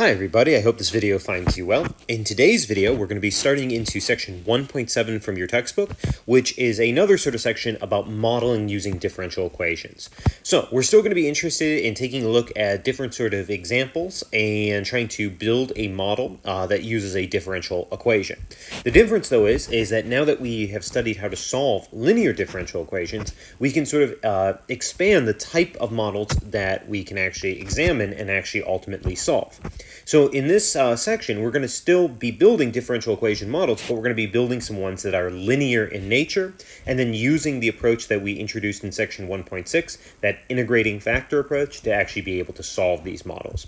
Hi everybody, I hope this video finds you well. In today's video, we're going to be starting into section 1.7 from your textbook, which is another sort of section about modeling using differential equations. So we're still going to be interested in taking a look at different sort of examples and trying to build a model that uses a differential equation. The difference though is that now that we have studied how to solve linear differential equations, we can sort of expand the type of models that we can actually examine and actually ultimately solve. So in this section, we're going to still be building differential equation models, but we're going to be building some ones that are linear in nature, and then using the approach that we introduced in section 1.6, that integrating factor approach, to actually be able to solve these models.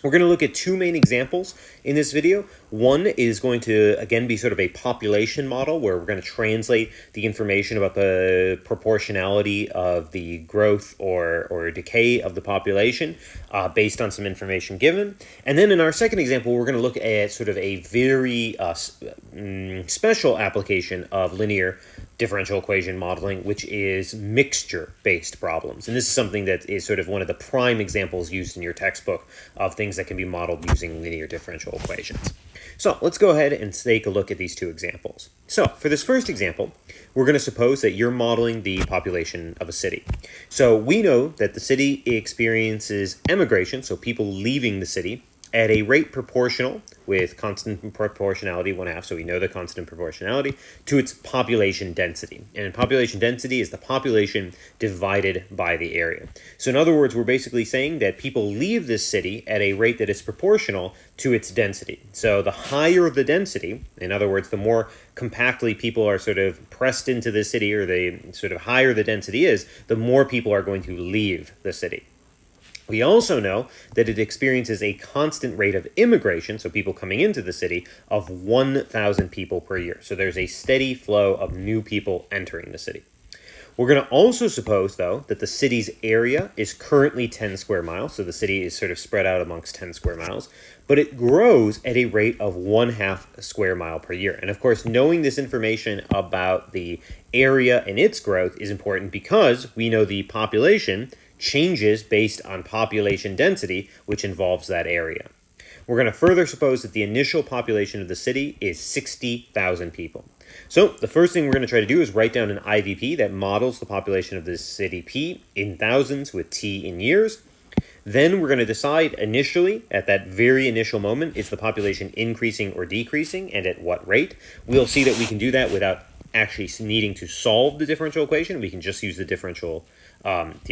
We're going to look at two main examples in this video. One is going to, again, be sort of a population model where we're going to translate the information about the proportionality of the growth or decay of the population based on some information given. And then in our second example, we're going to look at sort of a very special application of linear differential equation modeling, which is mixture-based problems. And this is something that is sort of one of the prime examples used in your textbook of things that can be modeled using linear differential equations. So let's go ahead and take a look at these two examples. So for this first example, we're going to suppose that you're modeling the population of a city. So we know that the city experiences emigration, so people leaving the city, at a rate proportional with constant proportionality 1/2, so we know the constant proportionality, to its population density. And population density is the population divided by the area. So in other words, we're basically saying that people leave this city at a rate that is proportional to its density. So the higher the density, in other words, the more compactly people are sort of pressed into the city, or the sort of higher the density is, the more people are going to leave the city. We also know that it experiences a constant rate of immigration, so people coming into the city, of 1,000 people per year. So there's a steady flow of new people entering the city. We're going to also suppose, though, that the city's area is currently 10 square miles, so the city is sort of spread out amongst 10 square miles, but it grows at a rate of 1/2 square mile per year. And of course, knowing this information about the area and its growth is important because we know the population changes based on population density, which involves that area. We're going to further suppose that the initial population of the city is 60,000 people. So the first thing we're going to try to do is write down an IVP that models the population of this city P in thousands with T in years. Then we're going to decide initially, at that very initial moment, is the population increasing or decreasing, and at what rate. We'll see that we can do that without actually needing to solve the differential equation. We can just use the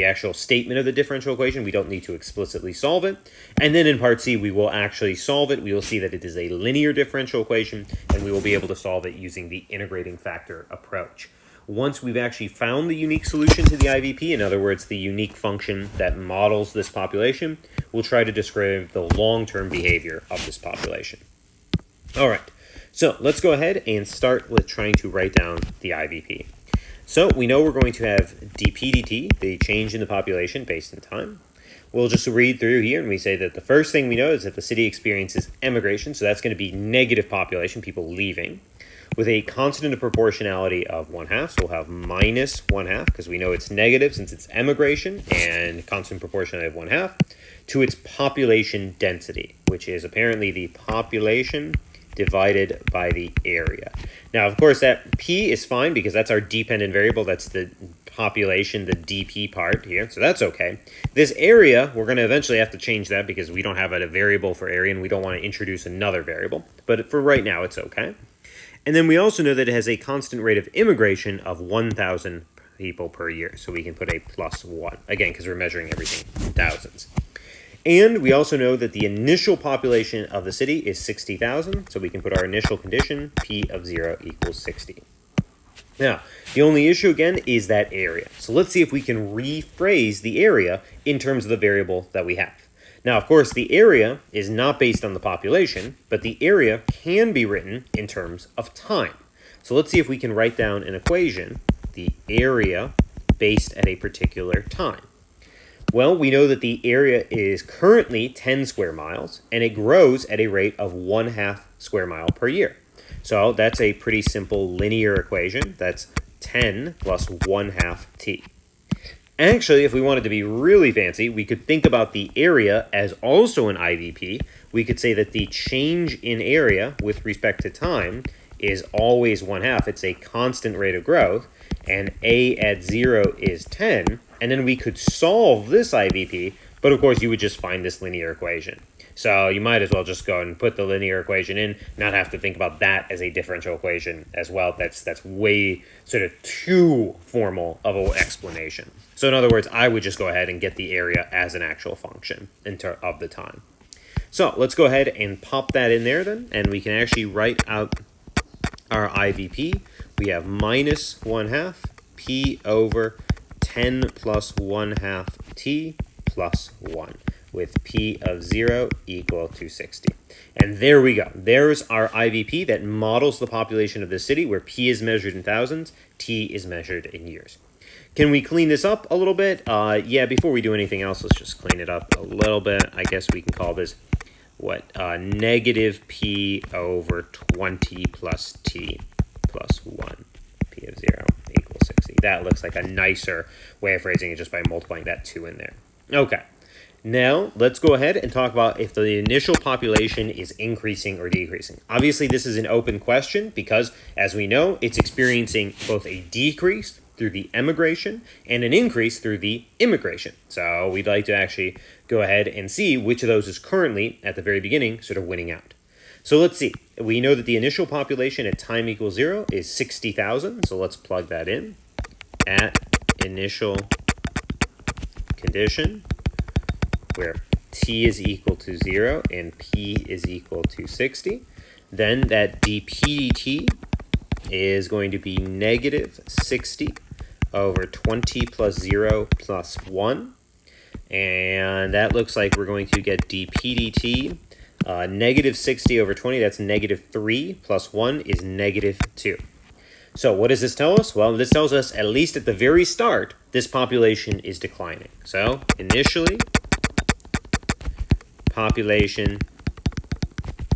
actual statement of the differential equation. We don't need to explicitly solve it. And then in part C, we will actually solve it. We will see that it is a linear differential equation, and we will be able to solve it using the integrating factor approach. Once we've actually found the unique solution to the IVP, in other words, the unique function that models this population, we'll try to describe the long-term behavior of this population. All right, so let's go ahead and start with trying to write down the IVP. So we know we're going to have dp dt, the change in the population based in time. We'll just read through here, and we say that the first thing we know is that the city experiences emigration, so that's going to be negative population, people leaving, with a constant of proportionality of 1/2, so we'll have minus 1/2, because we know it's negative since it's emigration, and constant proportionality of 1/2, to its population density, which is apparently the population divided by the area. Now, of course, that P is fine because that's our dependent variable. That's the population, the dp part here, so that's okay. This area, we're going to eventually have to change that because we don't have a variable for area, and we don't want to introduce another variable. But for right now, it's okay. And then we also know that it has a constant rate of immigration of 1,000 people per year, so we can put a +1, again, because we're measuring everything in thousands. And we also know that the initial population of the city is 60,000, so we can put our initial condition, P of 0 equals 60. Now, the only issue, again, is that area. So let's see if we can rephrase the area in terms of the variable that we have. Now, of course, the area is not based on the population, but the area can be written in terms of time. So let's see if we can write down an equation, the area based at a particular time. Well, we know that the area is currently 10 square miles, and it grows at a rate of 1/2 square mile per year. So that's a pretty simple linear equation. That's 10 plus 1/2 t. Actually, if we wanted to be really fancy, we could think about the area as also an IVP. We could say that the change in area with respect to time is always 1/2. It's a constant rate of growth, and a at 0 is 10. And then we could solve this IVP, but of course you would just find this linear equation. So you might as well just go and put the linear equation in, not have to think about that as a differential equation as well. That's way sort of too formal of an explanation. So in other words, I would just go ahead and get the area as an actual function of the time. So let's go ahead and pop that in there then, and we can actually write out our IVP. We have minus 1/2 p over 10 plus 1/2 t plus 1, with p of 0 equal to 60. And there we go. There's our IVP that models the population of the city, where p is measured in thousands, t is measured in years. Can we clean this up a little bit? Yeah, before we do anything else, let's just clean it up a little bit. I guess we can call this, negative p over 20 plus t plus 1. P of 0 equals 60. That looks like a nicer way of phrasing it, just by multiplying that 2 in there. Okay. Now, let's go ahead and talk about if the initial population is increasing or decreasing. Obviously, this is an open question because, as we know, it's experiencing both a decrease through the emigration and an increase through the immigration. So we'd like to actually go ahead and see which of those is currently, at the very beginning, sort of winning out. So let's see. We know that the initial population at time equals 0 is 60,000. So let's plug that in. At initial condition, where t is equal to 0 and p is equal to 60, then that dp dt is going to be negative 60 over 20 plus 0 plus 1. And that looks like we're going to get dp dt, negative 60 over 20, that's negative 3 plus 1 is negative 2. So what does this tell us? Well, this tells us, at least at the very start, this population is declining. So initially, population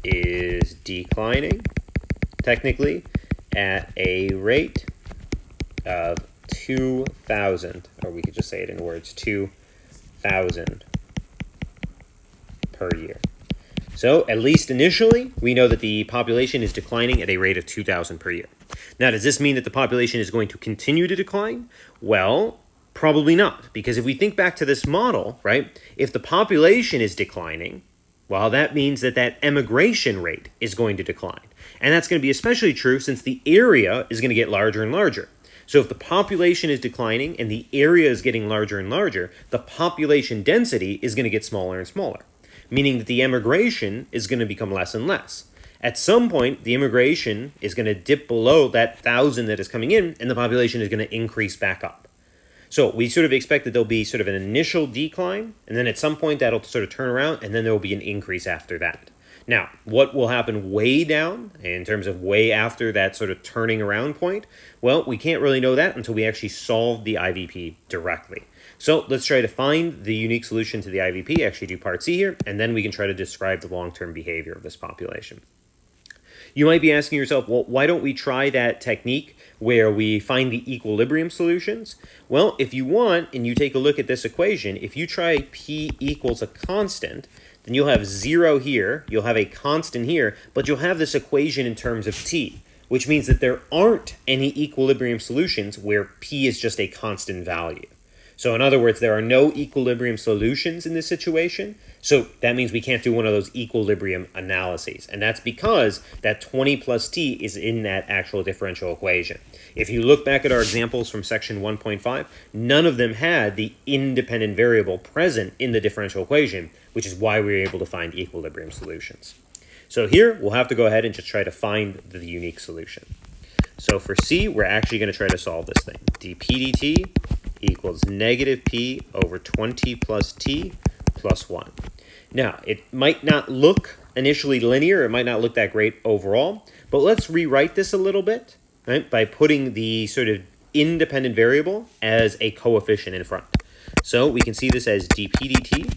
is declining, technically, at a rate of 2,000, or we could just say it in words, 2,000 per year. So, at least initially, we know that the population is declining at a rate of 2,000 per year. Now, does this mean that the population is going to continue to decline? Well, probably not, because if we think back to this model, right, if the population is declining, well, that means that that emigration rate is going to decline. And that's going to be especially true since the area is going to get larger and larger. So if the population is declining and the area is getting larger and larger, the population density is going to get smaller and smaller, meaning that the emigration is going to become less and less. At some point, the immigration is going to dip below that 1,000 that is coming in, and the population is going to increase back up. So we sort of expect that there'll be sort of an initial decline, and then at some point that'll sort of turn around, and then there will be an increase after that. Now, what will happen way down in terms of way after that sort of turning around point? Well, we can't really know that until we actually solve the IVP directly. So let's try to find the unique solution to the IVP, actually do part C here, and then we can try to describe the long-term behavior of this population. You might be asking yourself, well, why don't we try that technique where we find the equilibrium solutions? Well, if you want, and you take a look at this equation, if you try p equals a constant, then you'll have 0 here, you'll have a constant here, but you'll have this equation in terms of t, which means that there aren't any equilibrium solutions where p is just a constant value. So in other words, there are no equilibrium solutions in this situation. So that means we can't do one of those equilibrium analyses. And that's because that 20 plus t is in that actual differential equation. If you look back at our examples from section 1.5, none of them had the independent variable present in the differential equation, which is why we were able to find equilibrium solutions. So here, we'll have to go ahead and just try to find the unique solution. So for C, we're actually going to try to solve this thing. dp dt equals negative p over 20 plus t plus 1. Now, it might not look initially linear, it might not look that great overall, but let's rewrite this a little bit, right, by putting the sort of independent variable as a coefficient in front. So we can see this as dp dt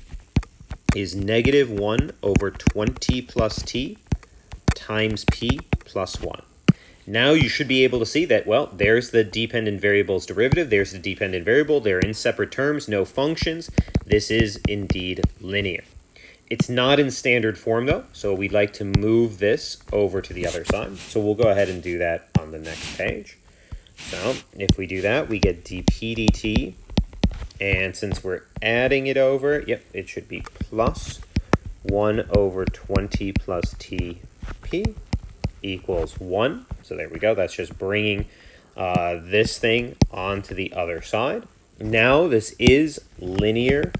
is negative 1 over 20 plus t times p plus 1. Now you should be able to see that, well, there's the dependent variable's derivative, there's the dependent variable, they're in separate terms, no functions. This is indeed linear. It's not in standard form though, so we'd like to move this over to the other side. So we'll go ahead and do that on the next page. So if we do that, we get dp dt, and since we're adding it over, yep, it should be plus 1 over 20 plus tp equals 1. So there we go. That's just bringing this thing onto the other side. Now this is linear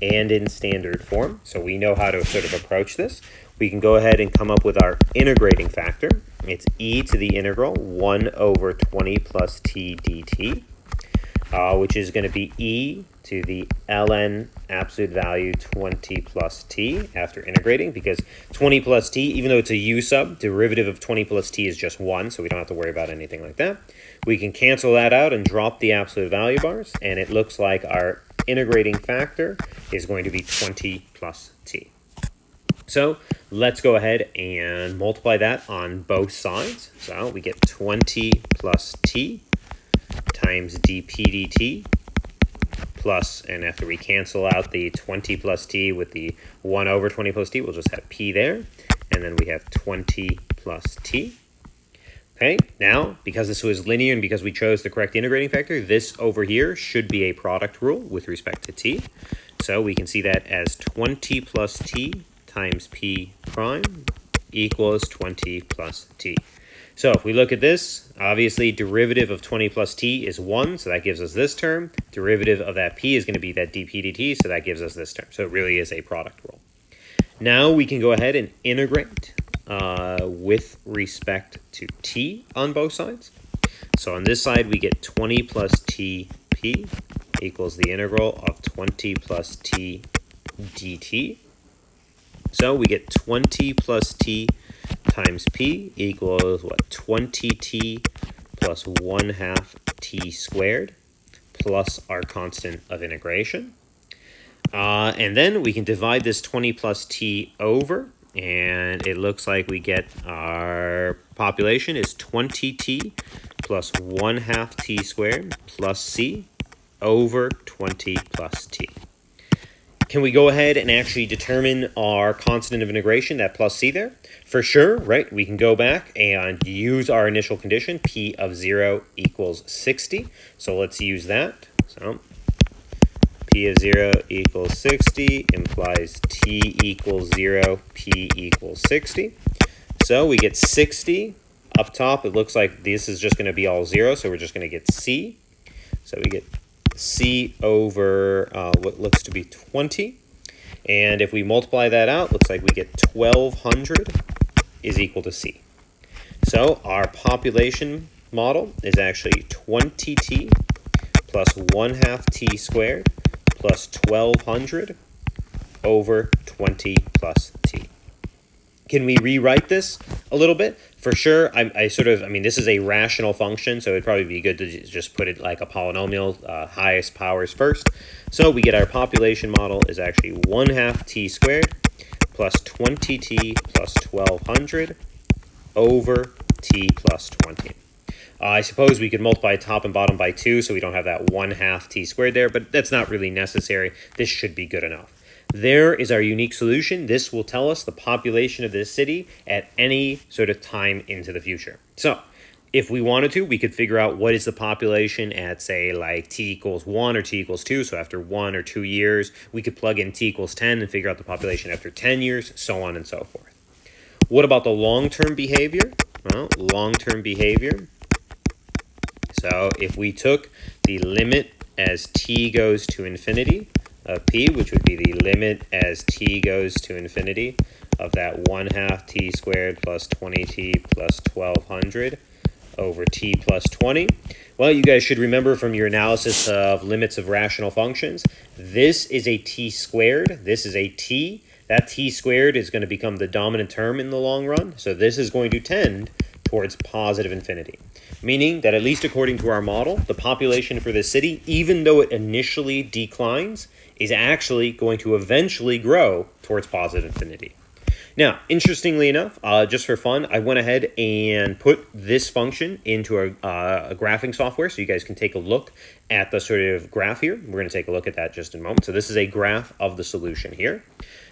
and in standard form, so we know how to sort of approach this. We can go ahead and come up with our integrating factor. It's e to the integral 1 over 20 plus t dt, which is going to be e to the ln absolute value 20 plus t after integrating, because 20 plus t, even though it's a u sub, derivative of 20 plus t is just 1, so we don't have to worry about anything like that. We can cancel that out and drop the absolute value bars, and it looks like our integrating factor is going to be 20 plus t. So let's go ahead and multiply that on both sides. So we get 20 plus t times dp dt plus, and after we cancel out the 20 plus t with the 1 over 20 plus t, we'll just have p there, and then we have 20 plus t. Okay, now, because this was linear and because we chose the correct integrating factor, this over here should be a product rule with respect to t. So we can see that as 20 plus t times p prime equals 20 plus t. So if we look at this, obviously derivative of 20 plus t is 1, so that gives us this term. Derivative of that p is going to be that dp dt, so that gives us this term. So it really is a product rule. Now we can go ahead and integrate with respect to t on both sides. So on this side, we get 20 plus tp equals the integral of 20 plus t dt. So we get 20 plus t times p equals, what, 20t plus 1/2 t squared plus our constant of integration. And then we can divide this 20 plus t over, and it looks like we get our population is 20t plus 1/2 t squared plus c over 20 plus t. Can we go ahead and actually determine our constant of integration, that plus c there? For sure, right? We can go back and use our initial condition, p of 0 equals 60. So let's use that. So p of 0 equals 60 implies t equals 0, p equals 60. So we get 60. Up top, it looks like this is just going to be all 0, so we're just going to get c. So we get c over what looks to be 20. And if we multiply that out, looks like we get 1200 is equal to c. So our population model is actually 20t plus 1/2 t squared plus 1200 over 20 plus t. Can we rewrite this a little bit? For sure, this is a rational function, so it'd probably be good to just put it like a polynomial, highest powers first. So we get our population model is actually 1/2 t squared plus 20t plus 1200 over t plus 20. I suppose we could multiply top and bottom by 2, so we don't have that 1/2 t squared there, but that's not really necessary. This should be good enough. There is our unique solution. This will tell us the population of this city at any sort of time into the future. So if we wanted to, we could figure out what is the population at, say, like t equals 1 or t equals 2. So after 1 or 2 years, we could plug in t equals 10 and figure out the population after 10 years, so on and so forth. What about the long-term behavior? Well, long-term behavior. So if we took the limit as t goes to infinity of p, which would be the limit as t goes to infinity of that 1/2 t squared plus 20t plus 1200 over t plus 20. Well, you guys should remember from your analysis of limits of rational functions, this is a t squared, this is a t. That t squared is going to become the dominant term in the long run, so this is going to tend towards positive infinity. Meaning that, at least according to our model, the population for this city, even though it initially declines, is actually going to eventually grow towards positive infinity. Now, interestingly enough, just for fun, I went ahead and put this function into a graphing software so you guys can take a look at the sort of graph here. We're going to take a look at that just in a moment. So this is a graph of the solution here.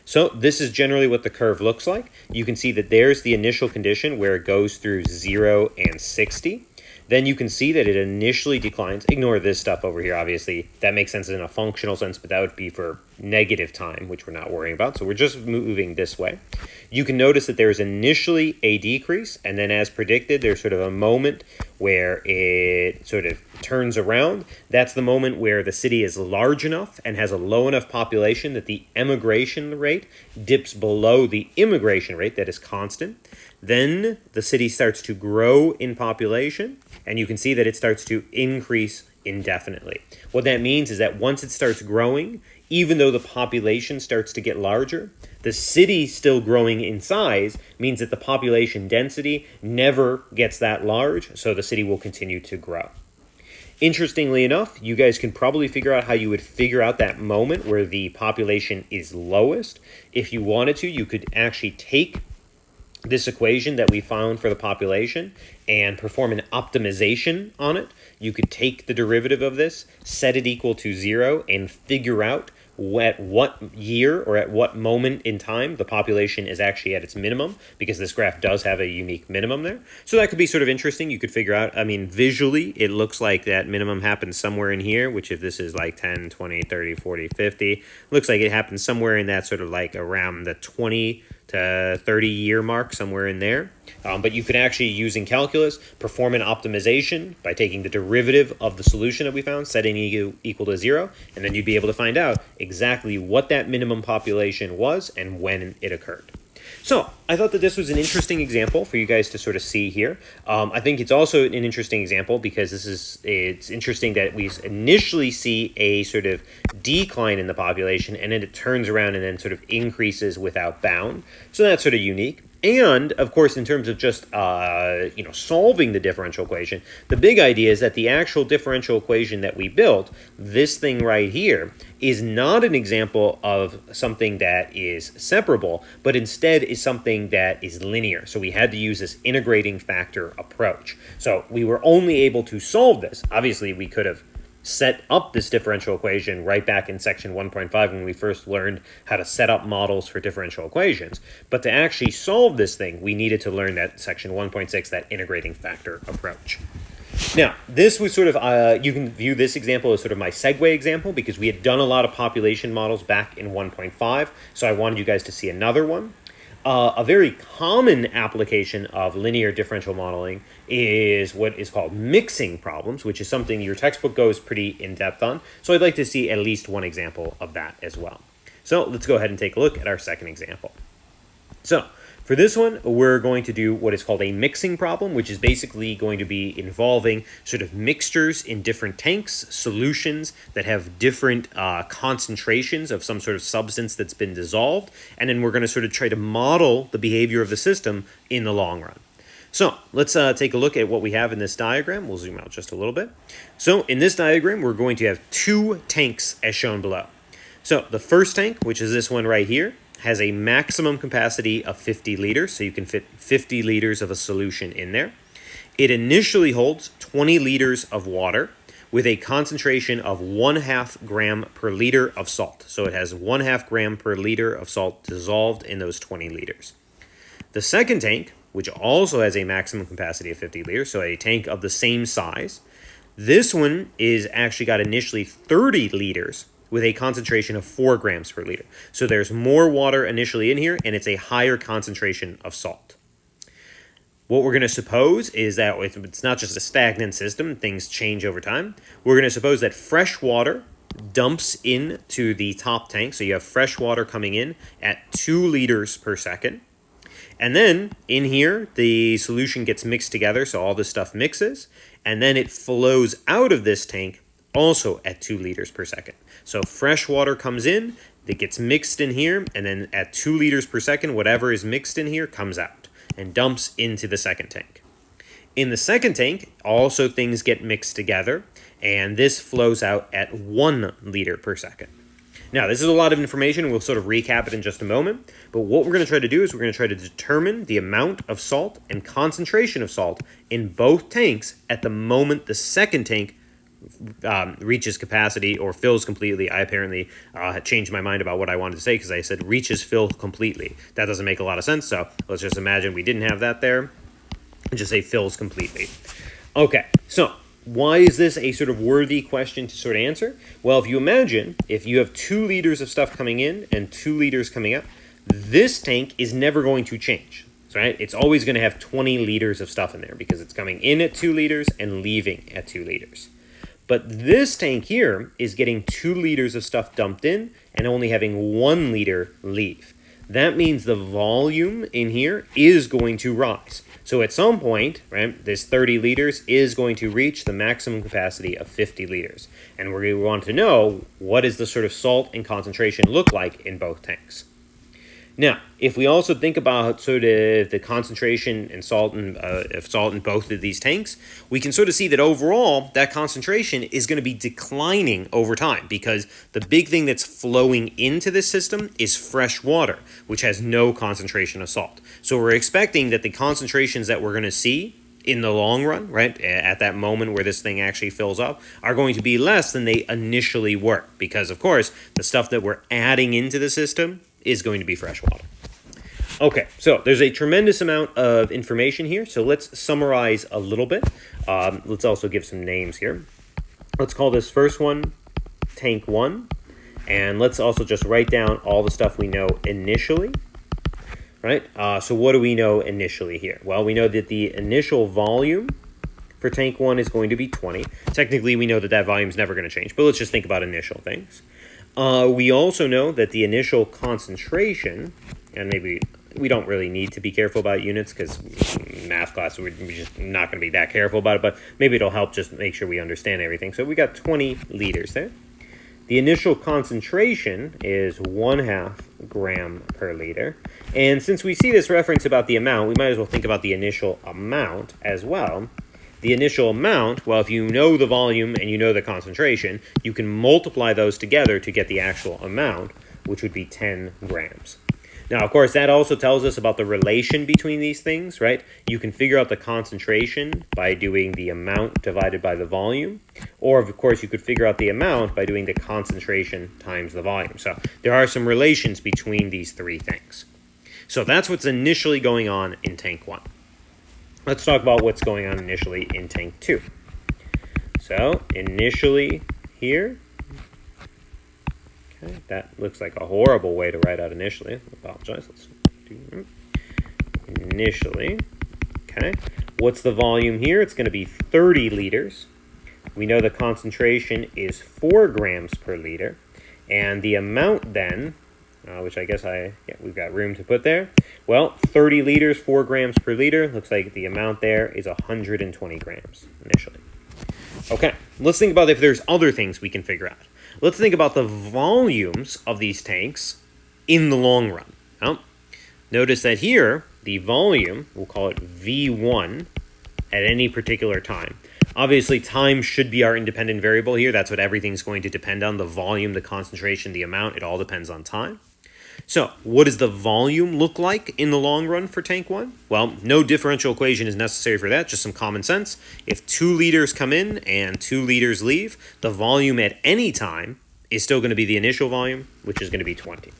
So this is generally what the curve looks like. You can see that there's the initial condition where it goes through 0 and 60. Then you can see that it initially declines. Ignore this stuff over here, obviously. That makes sense in a functional sense, but that would be for negative time, which we're not worrying about. So we're just moving this way. You can notice that there's initially a decrease, and then as predicted, there's sort of a moment where it sort of turns around. That's the moment where the city is large enough and has a low enough population that the emigration rate dips below the immigration rate that is constant. Then the city starts to grow in population, and you can see that it starts to increase indefinitely. What that means is that once it starts growing, even though the population starts to get larger, the city still growing in size means that the population density never gets that large, so the city will continue to grow. Interestingly enough, you guys can probably figure out how you would figure out that moment where the population is lowest. If you wanted to, you could actually take this equation that we found for the population and perform an optimization on it. You could take the derivative of this, set it equal to 0, and figure out at what year or at what moment in time the population is actually at its minimum, because this graph does have a unique minimum there. So that could be sort of interesting. You could figure out, I mean, visually, it looks like that minimum happens somewhere in here, which if this is like 10, 20, 30, 40, 50, looks like it happens somewhere in that sort of like around the 20 to 30 year mark, somewhere in there. But you could actually, using calculus, perform an optimization by taking the derivative of the solution that we found, setting equal to 0, and then you'd be able to find out exactly what that minimum population was and when it occurred. So I thought that this was an interesting example for you guys to sort of see here. I think it's also an interesting example because it's interesting that we initially see a sort of decline in the population, and then it turns around and then sort of increases without bound. So that's sort of unique. And, of course, in terms of just, solving the differential equation, the big idea is that the actual differential equation that we built, this thing right here, is not an example of something that is separable, but instead is something that is linear. So we had to use this integrating factor approach. So we were only able to solve this. Obviously, we could have set up this differential equation right back in section 1.5 when we first learned how to set up models for differential equations. But to actually solve this thing, we needed to learn that section 1.6, that integrating factor approach. Now, this was sort of, you can view this example as sort of my segue example because we had done a lot of population models back in 1.5, so I wanted you guys to see another one. A very common application of linear differential modeling is what is called mixing problems, which is something your textbook goes pretty in-depth on. So I'd like to see at least one example of that as well. So let's go ahead and take a look at our second example. So for this one, we're going to do what is called a mixing problem, which is basically going to be involving sort of mixtures in different tanks, solutions that have different concentrations of some sort of substance that's been dissolved, and then we're going to sort of try to model the behavior of the system in the long run. So let's take a look at what we have in this diagram. We'll zoom out just a little bit. So in this diagram, we're going to have two tanks as shown below. So the first tank, which is this one right here, has a maximum capacity of 50 liters, so you can fit 50 liters of a solution in there. It initially holds 20 liters of water with a concentration of 1/2 gram per liter of salt. So it has 1/2 gram per liter of salt dissolved in those 20 liters. The second tank, which also has a maximum capacity of 50 liters, so a tank of the same size, this one is actually got initially 30 liters with a concentration of 4 grams per liter. So there's more water initially in here, and it's a higher concentration of salt. What we're going to suppose is that if it's not just a stagnant system, things change over time. We're going to suppose that fresh water dumps into the top tank. So you have fresh water coming in at 2 liters per second. And then in here, the solution gets mixed together, so all this stuff mixes, and then it flows out of this tank also at 2 liters per second. So fresh water comes in, it gets mixed in here, and then at 2 liters per second, whatever is mixed in here comes out and dumps into the second tank. In the second tank, also things get mixed together, and this flows out at 1 liter per second. Now, this is a lot of information, and we'll sort of recap it in just a moment. But what we're going to try to do is we're going to try to determine the amount of salt and concentration of salt in both tanks at the moment the second tank reaches capacity or fills completely. I apparently changed my mind about what I wanted to say because I said reaches fill completely. That doesn't make a lot of sense, so let's just imagine we didn't have that there and just say fills completely. Okay, so why is this a sort of worthy question to sort of answer? Well, if you imagine, if you have 2 liters of stuff coming in and 2 liters coming out, this tank is never going to change, right? It's always going to have 20 liters of stuff in there because it's coming in at 2 liters and leaving at 2 liters. But this tank here is getting 2 liters of stuff dumped in and only having 1 liter leave. That means the volume in here is going to rise. So at some point, right, this 30 liters is going to reach the maximum capacity of 50 liters. And we want to know, what does the sort of salt and concentration look like in both tanks? Now, if we also think about sort of the concentration and salt in both of these tanks, we can sort of see that overall that concentration is going to be declining over time because the big thing that's flowing into this system is fresh water, which has no concentration of salt. So we're expecting that the concentrations that we're going to see in the long run, right, at that moment where this thing actually fills up, are going to be less than they initially were because, of course, the stuff that we're adding into the system is going to be fresh water. Okay, so there's a tremendous amount of information here, so let's summarize a little bit. Let's also give some names here. Let's call this first one Tank 1, and let's also just write down all the stuff we know initially. Right? So what do we know initially here? Well, we know that the initial volume for Tank 1 is going to be 20. Technically, we know that that volume is never going to change, but let's just think about initial things. We also know that the initial concentration, and maybe we don't really need to be careful about units because math class, we're just not going to be that careful about it, but maybe it'll help just make sure we understand everything. So we got 20 liters there. The initial concentration is 1/2 gram per liter. And since we see this reference about the amount, we might as well think about the initial amount as well. The initial amount, well, if you know the volume and you know the concentration, you can multiply those together to get the actual amount, which would be 10 grams. Now, of course, that also tells us about the relation between these things, right? You can figure out the concentration by doing the amount divided by the volume, or, of course, you could figure out the amount by doing the concentration times the volume. So there are some relations between these three things. So that's what's initially going on in Tank 1. Let's talk about what's going on initially in Tank 2. So initially here, okay, that looks like a horrible way to write out initially. I apologize. Let's do initially. Okay, what's the volume here? It's going to be 30 liters. We know the concentration is 4 grams per liter. And the amount then, which I guess we've got room to put there. Well, 30 liters, 4 grams per liter. Looks like the amount there is 120 grams initially. Okay, let's think about if there's other things we can figure out. Let's think about the volumes of these tanks in the long run. Well, notice that here, the volume, we'll call it V1 at any particular time. Obviously, time should be our independent variable here. That's what everything's going to depend on, the volume, the concentration, the amount. It all depends on time. So, what does the volume look like in the long run for Tank 1? Well, no differential equation is necessary for that, just some common sense. If 2 liters come in and 2 liters leave, the volume at any time is still going to be the initial volume, which is going to be 20.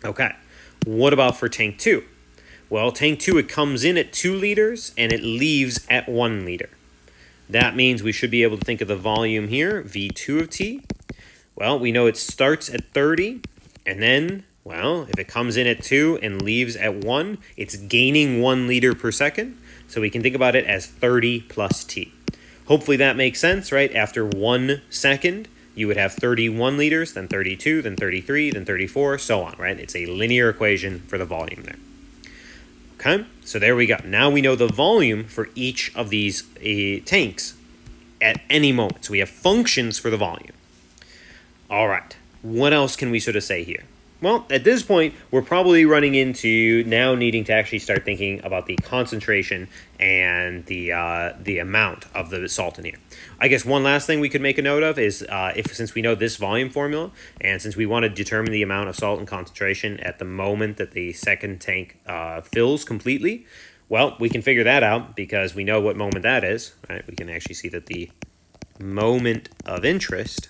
Okay, what about for Tank 2? Well, Tank 2, it comes in at 2 liters and it leaves at 1 liter. That means we should be able to think of the volume here, V2 of T. Well, we know it starts at 30. And then, well, if it comes in at 2 and leaves at 1, it's gaining 1 liter per second. So we can think about it as 30 plus T. Hopefully that makes sense, right? After 1 second, you would have 31 liters, then 32, then 33, then 34, so on, right? It's a linear equation for the volume there. Okay, so there we go. Now we know the volume for each of these tanks at any moment. So we have functions for the volume. All right. What else can we sort of say here? Well, at this point, we're probably running into now needing to actually start thinking about the concentration and the amount of the salt in here. I guess one last thing we could make a note of is since we know this volume formula, and since we want to determine the amount of salt and concentration at the moment that the second tank fills completely, well, we can figure that out because we know what moment that is, right? We can actually see that the moment of interest,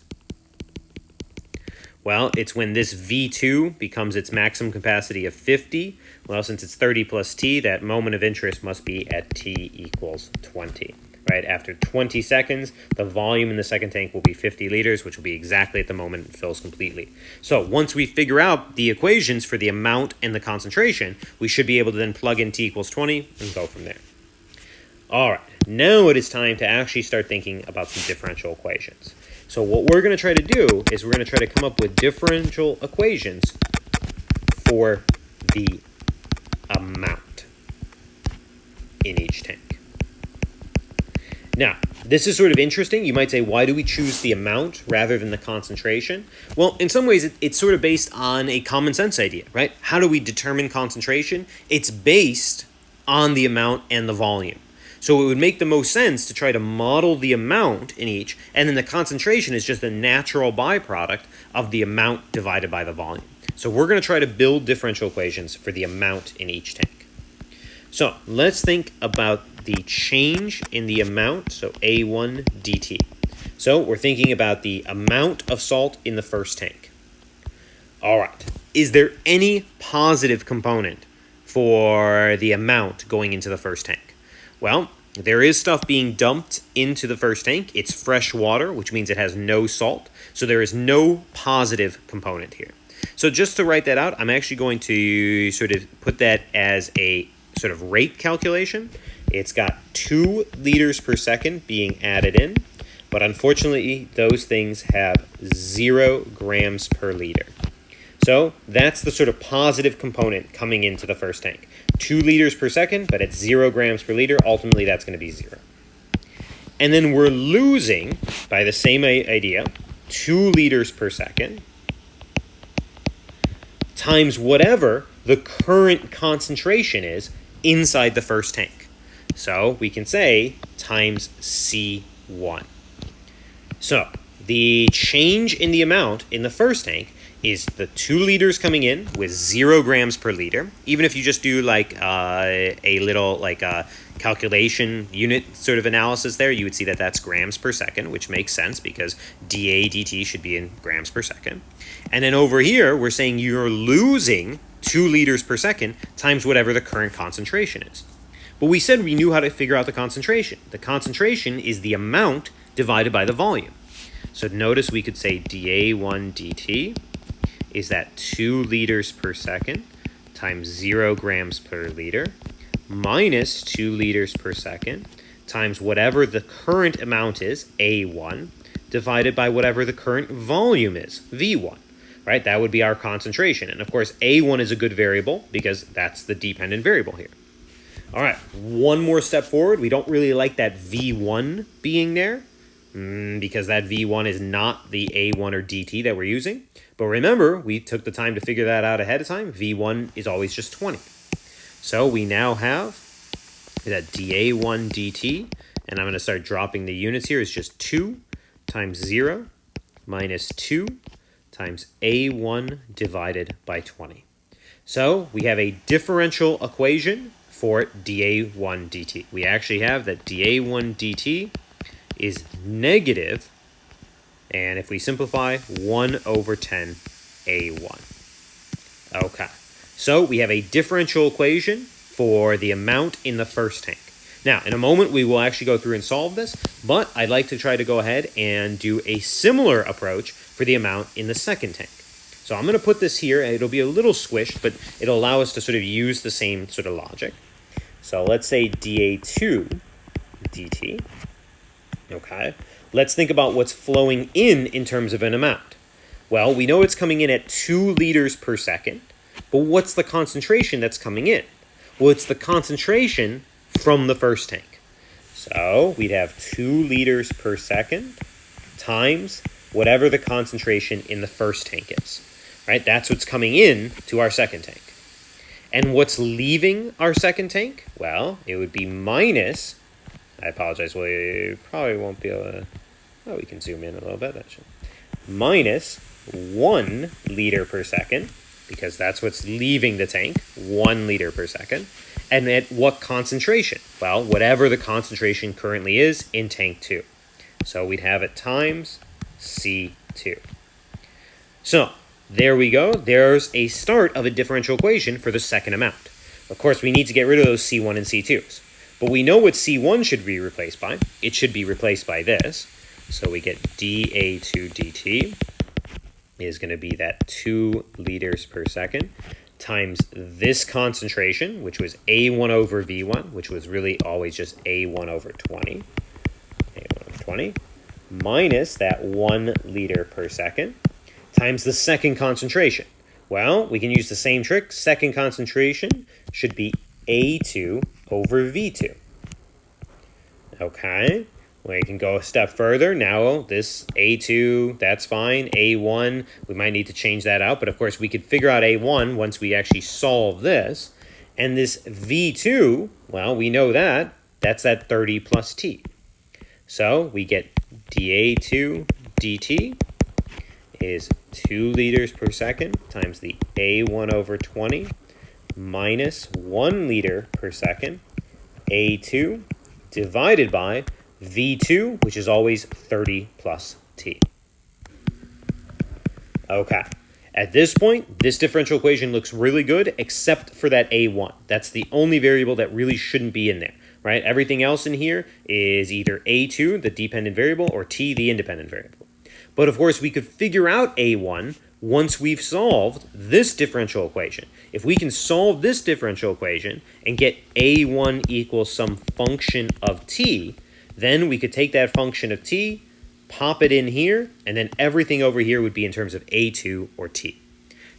well, it's when this V2 becomes its maximum capacity of 50. Well, since it's 30 plus T, that moment of interest must be at T equals 20. Right? After 20 seconds, the volume in the second tank will be 50 liters, which will be exactly at the moment it fills completely. So once we figure out the equations for the amount and the concentration, we should be able to then plug in T equals 20 and go from there. All right, now it is time to actually start thinking about some differential equations. So what we're going to try to do is we're going to try to come up with differential equations for the amount in each tank. Now, this is sort of interesting. You might say, why do we choose the amount rather than the concentration? Well, in some ways, it's sort of based on a common sense idea, right? How do we determine concentration? It's based on the amount and the volume. So it would make the most sense to try to model the amount in each, and then the concentration is just a natural byproduct of the amount divided by the volume. So we're going to try to build differential equations for the amount in each tank. So let's think about the change in the amount, so A1 dt. So we're thinking about the amount of salt in the first tank. All right, is there any positive component for the amount going into the first tank? Well, there is stuff being dumped into the first tank. It's fresh water, which means it has no salt. So there is no positive component here. So just to write that out, I'm actually going to sort of put that as a sort of rate calculation. It's got 2 liters per second being added in, but unfortunately, those things have 0 grams per liter. So that's the sort of positive component coming into the first tank. 2 liters per second, but at 0 grams per liter, ultimately that's going to be 0. And then we're losing, by the same idea, 2 liters per second times whatever the current concentration is inside the first tank. So we can say times C1. So the change in the amount in the first tank is the 2 liters coming in with 0 grams per liter. Even if you just do like a little calculation unit sort of analysis there, you would see that that's grams per second, which makes sense because dA dt should be in grams per second. And then over here, we're saying you're losing 2 liters per second times whatever the current concentration is. But we said we knew how to figure out the concentration. The concentration is the amount divided by the volume. So notice we could say dA1 dt is that 2 liters per second times 0 grams per liter minus 2 liters per second times whatever the current amount is, A1, divided by whatever the current volume is, V1, right? That would be our concentration. And of course, A1 is a good variable because that's the dependent variable here. All right, one more step forward. We don't really like that V1 being there because that V1 is not the A1 or dt that we're using. But remember, we took the time to figure that out ahead of time. V1 is always just 20. So we now have that dA1 dt, and I'm going to start dropping the units here. It's just 2 times 0 minus 2 times A1 divided by 20. So we have a differential equation for dA1 dt. We actually have that dA1 dt is negative, and if we simplify, 1 over 10 A1. Okay, so we have a differential equation for the amount in the first tank. Now, in a moment, we will actually go through and solve this, but I'd like to try to go ahead and do a similar approach for the amount in the second tank. So I'm going to put this here, and it'll be a little squished, but it'll allow us to sort of use the same sort of logic. So let's say dA2 dt. Okay, let's think about what's flowing in terms of an amount. Well, we know it's coming in at 2 liters per second, but what's the concentration that's coming in? Well, it's the concentration from the first tank. So we'd have 2 liters per second times whatever the concentration in the first tank is. right? That's what's coming in to our second tank. And what's leaving our second tank? Well, it would be minus, I apologize, we probably won't be able to, oh, we can zoom in a little bit, actually. Minus 1 liter per second, because that's what's leaving the tank, 1 liter per second. And at what concentration? Well, whatever the concentration currently is in tank 2. So we'd have it times C2. So there we go. There's a start of a differential equation for the second amount. Of course, we need to get rid of those C1 and C2s. But we know what C1 should be replaced by. It should be replaced by this. So we get dA2 dt is going to be that 2 liters per second times this concentration, which was A1 over V1, which was really always just A1 over 20. A1 over 20 minus that 1 liter per second times the second concentration. Well, we can use the same trick. Second concentration should be A2 over V2. Okay, we can go a step further. Now, this A2, that's fine. A1, we might need to change that out. But, of course, we could figure out A1 once we actually solve this. And this V2, well, we know that. That's that 30 plus T. So we get dA2 dt is 2 liters per second times the A1 over 20 minus 1 liter per second A2 divided by V2, which is always 30 plus T. Okay. At this point, this differential equation looks really good, except for that A1. That's the only variable that really shouldn't be in there, right? Everything else in here is either A2, the dependent variable, or T, the independent variable. But of course, we could figure out A1 once we've solved this differential equation. If we can solve this differential equation and get A1 equals some function of T, then we could take that function of T, pop it in here, and then everything over here would be in terms of A2 or T.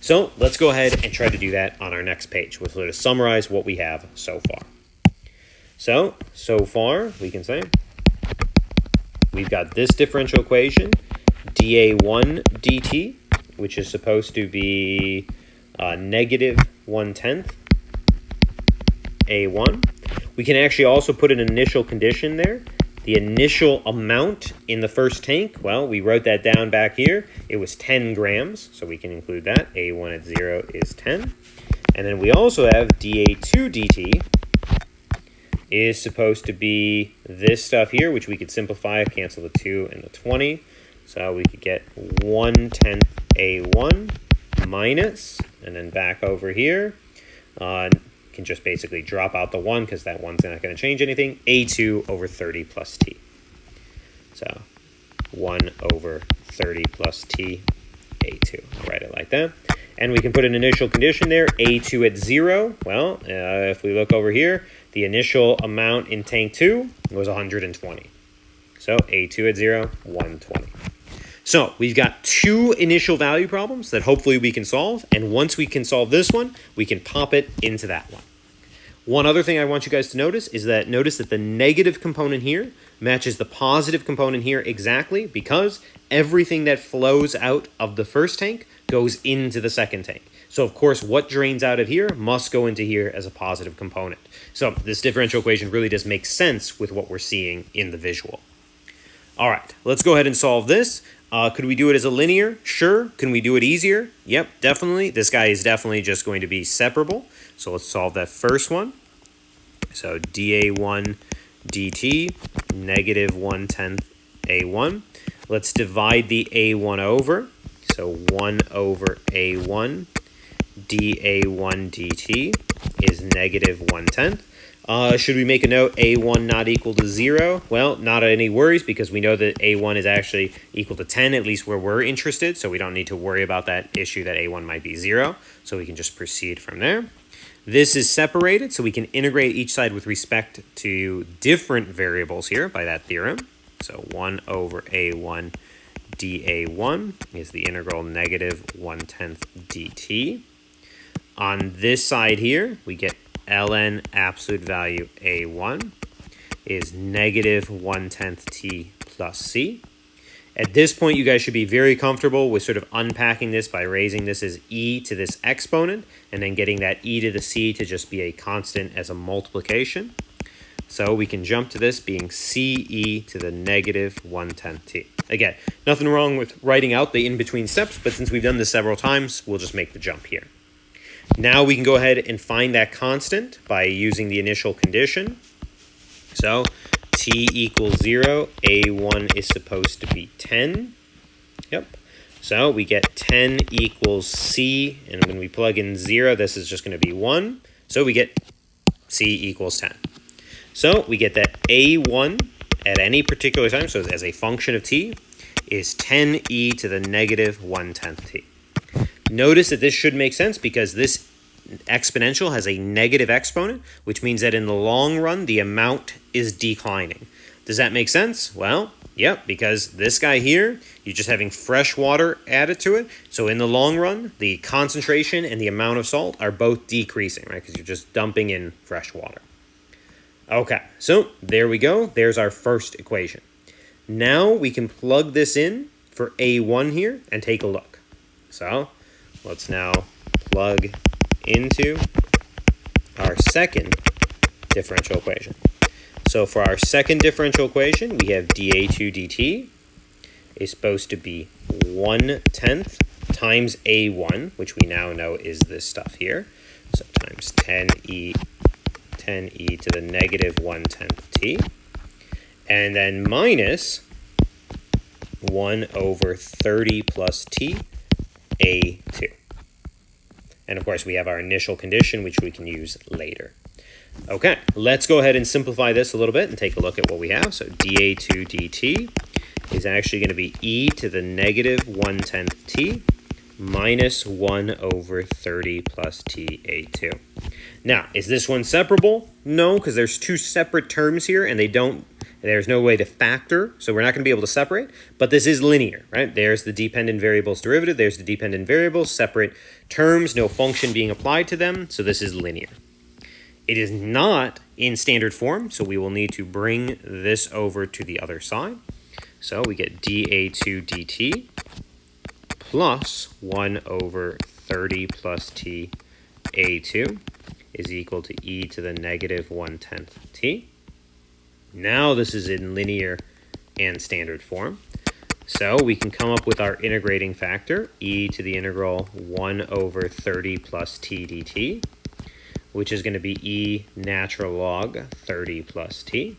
So let's go ahead and try to do that on our next page. We'll sort of summarize what we have so far. So far, we can say we've got this differential equation, dA1 dt, which is supposed to be negative 1/10 A1. We can actually also put an initial condition there. The initial amount in the first tank, well, we wrote that down back here. It was 10 grams, so we can include that. A1 at 0 is 10. And then we also have dA2 dt is supposed to be this stuff here, which we could simplify, cancel the 2 and the 20. So we could get 1/10 A1 minus, and then back over here, can just basically drop out the 1 because that 1's not going to change anything, A2 over 30 plus T. So 1 over 30 plus T, A2. I'll write it like that. And we can put an initial condition there, A2 at 0. Well, if we look over here, the initial amount in tank 2 was 120. So A2 at 0, 120. So we've got 2 initial value problems that hopefully we can solve. And once we can solve this one, we can pop it into that one. One other thing I want you guys to notice is that the negative component here matches the positive component here exactly, because everything that flows out of the first tank goes into the second tank. So of course, what drains out of here must go into here as a positive component. So this differential equation really does make sense with what we're seeing in the visual. All right, let's go ahead and solve this. Could we do it as a linear? Sure. Can we do it easier? Yep, definitely. This guy is definitely just going to be separable. So let's solve that first one. So dA1 dt, negative 1/10 A1. Let's divide the A1 over. So 1 over A1 dA1 dt is negative 1/10. Should we make a note A1 not equal to 0? Well, not any worries, because we know that A1 is actually equal to 10, at least where we're interested, so we don't need to worry about that issue that A1 might be 0, so we can just proceed from there. This is separated, so we can integrate each side with respect to different variables here by that theorem. So 1 over A1 dA1 is the integral negative 1/10 dt. On this side here, we get ln absolute value A1 is negative 1/10 t plus c. At this point, you guys should be very comfortable with sort of unpacking this by raising this as e to this exponent, and then getting that e to the c to just be a constant as a multiplication. So we can jump to this being ce to the negative 1/10 t. Again, nothing wrong with writing out the in-between steps, but since we've done this several times, we'll just make the jump here. Now we can go ahead and find that constant by using the initial condition. So t equals 0, a1 is supposed to be 10. Yep. So we get 10 equals c, and when we plug in 0, this is just going to be 1. So we get c equals 10. So we get that a1 at any particular time, so as a function of t, is 10e to the negative 1/10 t. Notice that this should make sense because this exponential has a negative exponent, which means that in the long run, the amount is declining. Does that make sense? Well, yep, because this guy here, you're just having fresh water added to it. So in the long run, the concentration and the amount of salt are both decreasing, right? Because you're just dumping in fresh water. Okay, so there we go. There's our first equation. Now we can plug this in for a1 here and take a look. So let's now plug into our second differential equation. So for our second differential equation, we have dA2 dt is supposed to be 1/10 times a1, which we now know is this stuff here. So times 10e to the negative 1/10 t, and then minus 1 over 30 plus t a2. And of course, we have our initial condition, which we can use later. Okay, let's go ahead and simplify this a little bit and take a look at what we have. So dA2 dt is actually going to be e to the negative 1/10 t minus 1 over 30 plus t a2. Now, is this one separable? No, because there's two separate terms here, and there's no way to factor, so we're not going to be able to separate, but this is linear, right? There's the dependent variable's derivative, there's the dependent variable, separate terms, no function being applied to them, so this is linear. It is not in standard form, so we will need to bring this over to the other side. So we get dA2 dt plus 1 over 30 plus t a2 is equal to e to the negative 1/10 t. Now this is in linear and standard form. So we can come up with our integrating factor, e to the integral 1 over 30 plus t dt, which is going to be e natural log 30 plus t.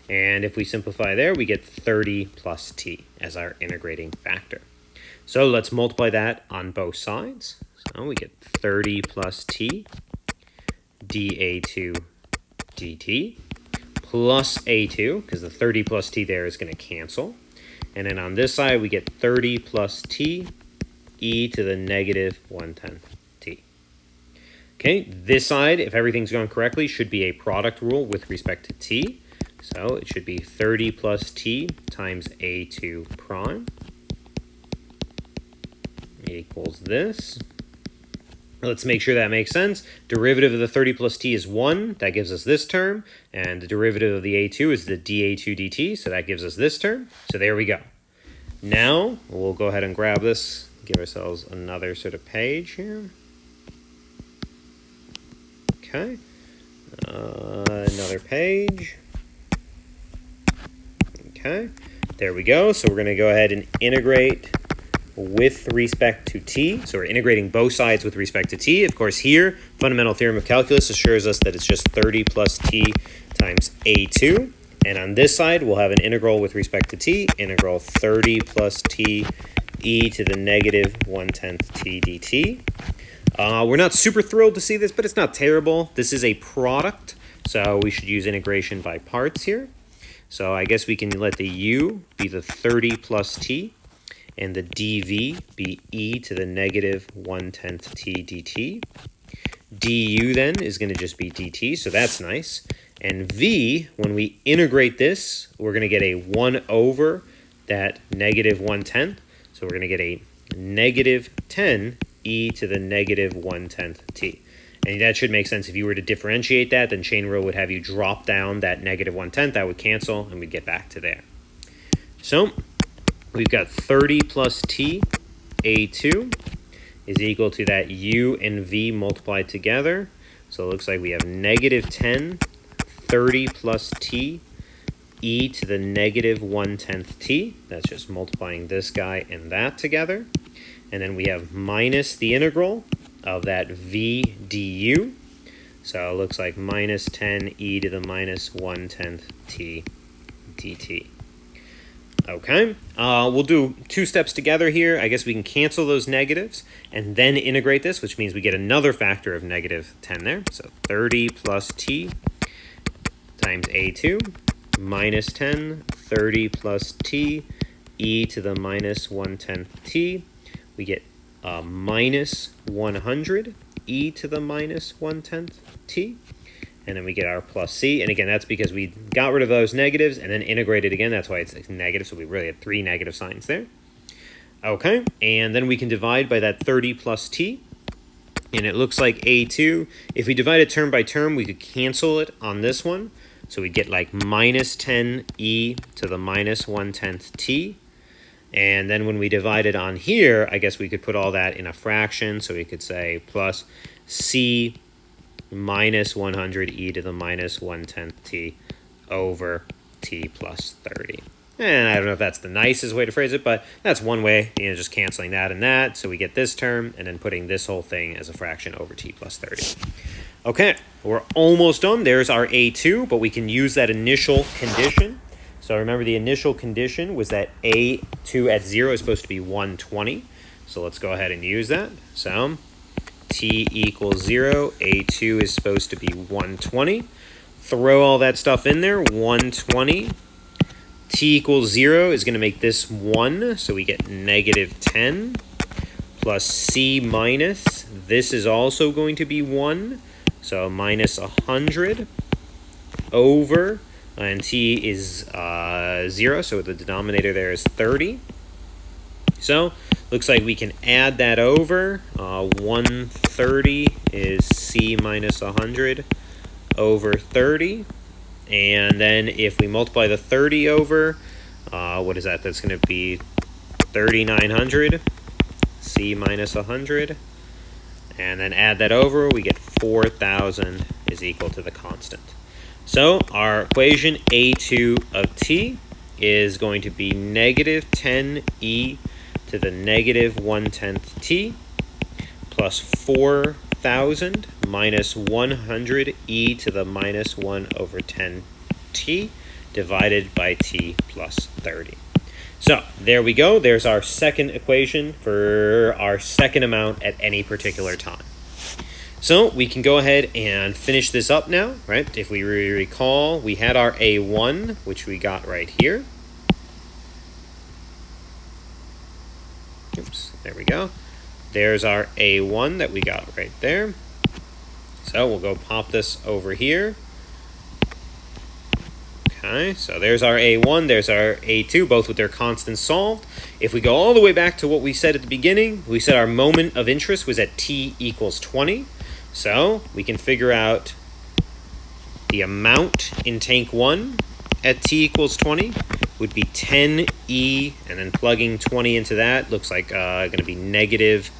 And if we simplify there, we get 30 plus t as our integrating factor. So let's multiply that on both sides. So we get 30 plus t dA2 dt plus a2, because the 30 plus t there is going to cancel. And then on this side, we get 30 plus t e to the negative 1/10 t. Okay, this side, if everything's going correctly, should be a product rule with respect to t. So it should be 30 plus t times a2 prime equals this. Let's make sure that makes sense. Derivative of the 30 plus t is 1. That gives us this term. And the derivative of the a2 is the dA2 dt. So that gives us this term. So there we go. Now, we'll go ahead and grab this. Give ourselves another sort of page here. Okay. Another page. Okay. There we go. So we're going to go ahead and integrate with respect to t. So we're integrating both sides with respect to t. Of course, here, fundamental theorem of calculus assures us that it's just 30 plus t times a2. And on this side, we'll have an integral with respect to t, integral 30 plus t e to the negative 1/10 t dt. We're not super thrilled to see this, but it's not terrible. This is a product, so we should use integration by parts here. So I guess we can let the u be the 30 plus t, and the dv be e to the negative 1/10 t dt. du then is going to just be dt, so that's nice. And v, when we integrate this, we're going to get a 1 over that negative 1/10. So we're going to get a negative 10 e to the negative 1/10 t. And that should make sense. If you were to differentiate that, then chain rule would have you drop down that negative 1/10. That would cancel, and we'd get back to there. So we've got 30 plus t, A2, is equal to that u and v multiplied together. So it looks like we have negative 10, 30 plus t, e to the negative 1/10 t. That's just multiplying this guy and that together. And then we have minus the integral of that v du. So it looks like minus 10 e to the minus 1/10 t dt. Okay, we'll do two steps together here. I guess we can cancel those negatives and then integrate this, which means we get another factor of negative 10 there. So 30 plus t times a2 minus 10, 30 plus t, e to the minus 1/10 t. We get minus 100 e to the minus 1/10 t. And then we get our plus c. And again, that's because we got rid of those negatives and then integrated again. That's why it's negative. So we really had three negative signs there. Okay, and then we can divide by that 30 plus t. And it looks like a2. If we divide it term by term, we could cancel it on this one. So we get like minus 10 e to the minus 1/10 t. And then when we divide it on here, I guess we could put all that in a fraction. So we could say plus c minus 100 e to the minus 1/10 t over t plus 30. And I don't know if that's the nicest way to phrase it, but that's one way, just canceling that and that. So we get this term and then putting this whole thing as a fraction over t plus 30. Okay, we're almost done. There's our A2, but we can use that initial condition. So remember the initial condition was that A2 at 0 is supposed to be 120. So let's go ahead and use that. So t equals 0, A2 is supposed to be 120. Throw all that stuff in there, 120. T equals 0 is going to make this 1, so we get negative 10. Plus c minus, this is also going to be 1, so minus 100 over, and t is 0, so the denominator there is 30. So looks like we can add that over. 130 is c minus 100 over 30. And then if we multiply the 30 over, what is that? That's going to be 3,900, c minus 100. And then add that over, we get 4,000 is equal to the constant. So our equation A2 of t is going to be negative 10e to the negative 1/10 t plus 4,000 minus 100 e to the minus 1 over 10 t divided by t plus 30. So there we go. There's our second equation for our second amount at any particular time. So we can go ahead and finish this up now, right? If we recall, we had our A1, which we got right here. Oops, there we go. There's our A1 that we got right there. So we'll go pop this over here. Okay, so there's our A1, there's our A2, both with their constants solved. If we go all the way back to what we said at the beginning, we said our moment of interest was at t equals 20. So we can figure out the amount in tank 1 at t equals 20 would be 10e, and then plugging 20 into that looks like going to be negative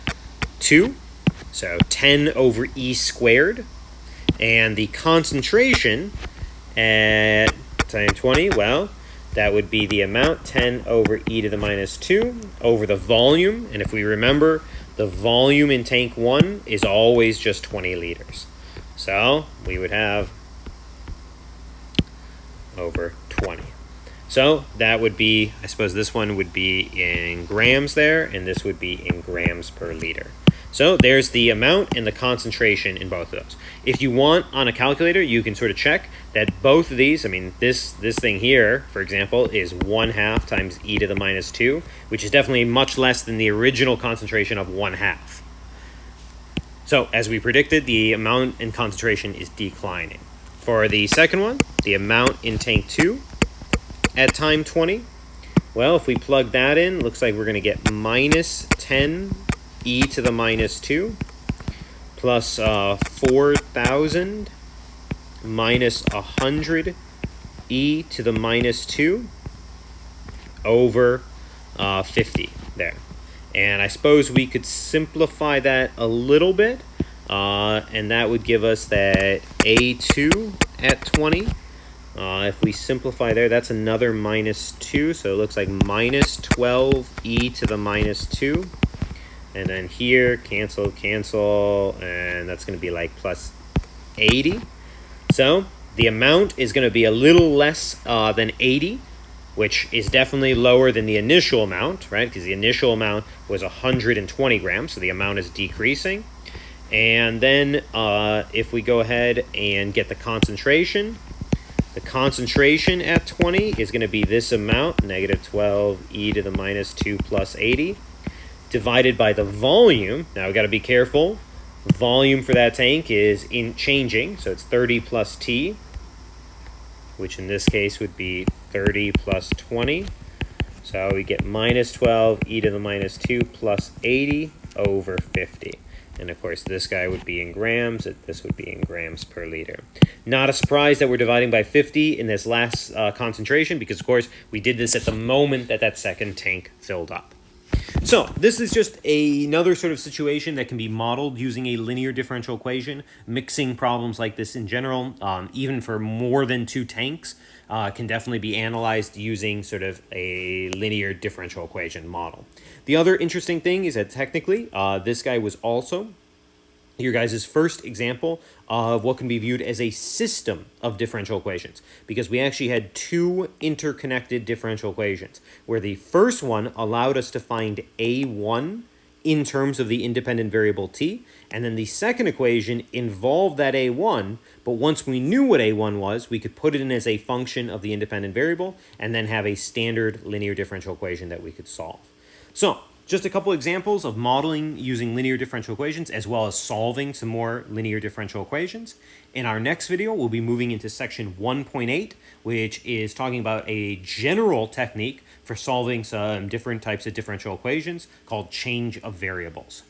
2. So 10 over e squared. And the concentration at time 20, well, that would be the amount, 10 over e to the minus 2, over the volume. And if we remember, the volume in tank 1 is always just 20 liters. So we would have over 20. So that would be, I suppose this one would be in grams there, and this would be in grams per liter. So there's the amount and the concentration in both of those. If you want on a calculator, you can sort of check that both of these, I mean, this thing here, for example, is 1/2 times e to the minus 2, which is definitely much less than the original concentration of 1/2. So as we predicted, the amount and concentration is declining. For the second one, the amount in tank 2 at time 20, well, if we plug that in, looks like we're going to get minus 10 e to the minus 2 plus 4,000 minus 100 e to the minus 2 over 50 there. And I suppose we could simplify that a little bit, and that would give us that a2 at 20. If we simplify there, that's another minus 2, so it looks like minus 12e to the minus 2. And then here, cancel, and that's going to be like plus 80. So the amount is going to be a little less than 80, which is definitely lower than the initial amount, right? Because the initial amount was 120 grams, so the amount is decreasing. And then if we go ahead and get the concentration at 20 is going to be this amount, negative 12e to the minus 2 plus 80, divided by the volume. Now, we've got to be careful. Volume for that tank is changing, so it's 30 plus T, which in this case would be 30 plus 20. So we get minus 12 e to the minus 2 plus 80 over 50. And of course, this guy would be in grams. This would be in grams per liter. Not a surprise that we're dividing by 50 in this last concentration, because of course, we did this at the moment that that second tank filled up. So this is just another sort of situation that can be modeled using a linear differential equation. Mixing problems like this in general, even for more than 2 tanks, can definitely be analyzed using sort of a linear differential equation model. The other interesting thing is that technically, this guy was also your guys' first example of what can be viewed as a system of differential equations, because we actually had 2 interconnected differential equations, where the first one allowed us to find a1 in terms of the independent variable t, and then the second equation involved that a1, but once we knew what a1 was, we could put it in as a function of the independent variable, and then have a standard linear differential equation that we could solve. So, just a couple examples of modeling using linear differential equations, as well as solving some more linear differential equations. In our next video, we'll be moving into section 1.8, which is talking about a general technique for solving some different types of differential equations called change of variables.